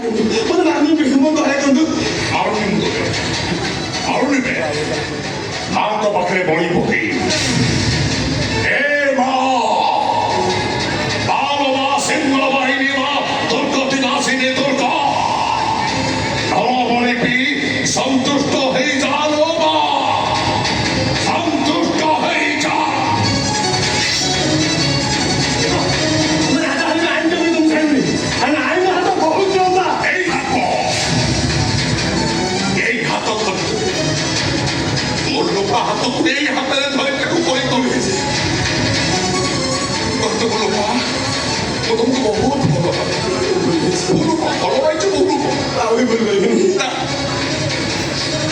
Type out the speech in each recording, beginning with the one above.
ମୋତେ ରାନ୍ଧି ମୋ ଦୟା କରନ୍ତୁ। ଆରୁଣିବେ ମାଙ୍କ ପାଖରେ ବଳି ପକେଇ ଏ ମା ବାବା ସିଂହ ବାହିନୀ ମା ଦୁର୍ଗତି ନାଶିନୀ ଦୁର୍ଗା ବଳି ପି ସନ୍ତୁଷ୍ଟ ହେଇଯା ଲୋ ମା ସନ୍ତୁଷ୍ଟ ହେଇଯା। ରାଜା ହେଲେ ଆଇନ ବି ତୁମ ଛାଡ଼ିବି ଆଇନ ହାତ ବହୁତ ଲମ୍ବା। এই হাত মোর লোপা হাতକୁ এই হাତରେ ধরে ତାକୁ କରି ତୋଳିଛି ଲୋପା ମୁଁ ତମକୁ ବହୁତ ଭଲ ଭଲ ପାଇଛୁ ବହୁତ ଆଉ ବି ଭୁଲିପାରିବିନି।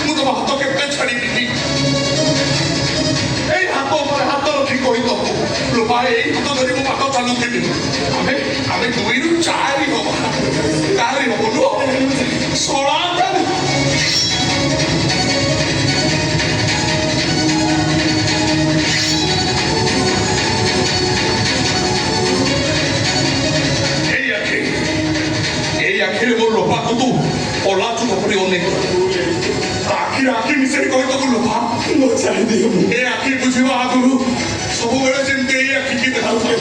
ମୁଁ ତମ ହାତ କେତେ ଛାଡ଼ିବିନି এই ହାତ ଉପରେ ହାତ ରଖି କହି ତମକୁ ଲୋପା এই ହାତ ଧରି ମୁଁ ବାଟ ଚାଲୁଥିଲି ଆମେ ଦୁଇରୁ ଚାରି ହବନୁ ଷୋଳା আখিরে মোর লোপাকে তু ওলা চুপ করে অনেক আখি মিশাই কই তো লোপা ମୋ ଛାଡ଼ିଦିଅ এ আখি বুঝিবা আগରୁ ସବୁବେଳେ ଯେମିତି ଏଇ ଆଖିକି ଦେଖାଉଥାଏ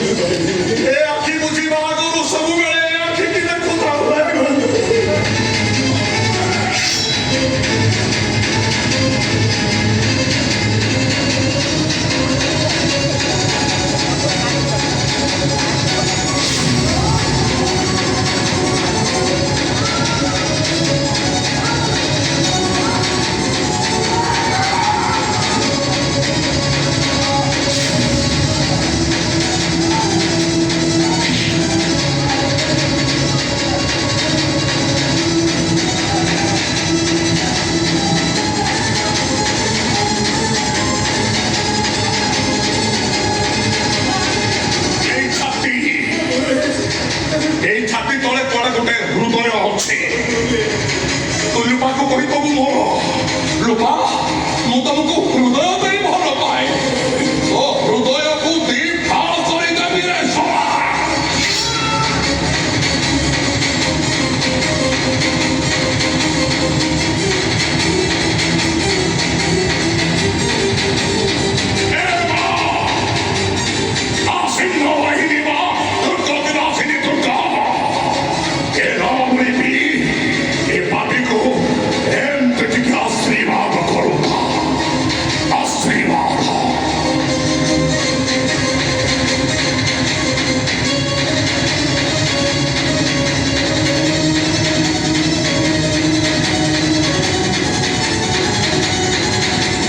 ଏ ଆଖି ବୁଝିବା ଆଗରୁ ସବୁବେଳେ ଏ ଆଖିକି ଦେଖୁଥାଉ। এই ছাতি তলে তলে গোটে হৃদয় ଅଛି ତୁ ଲୁପାକୁ କହିଦେବୁ ମୋର ଲୁପା ମୁଁ ତମକୁ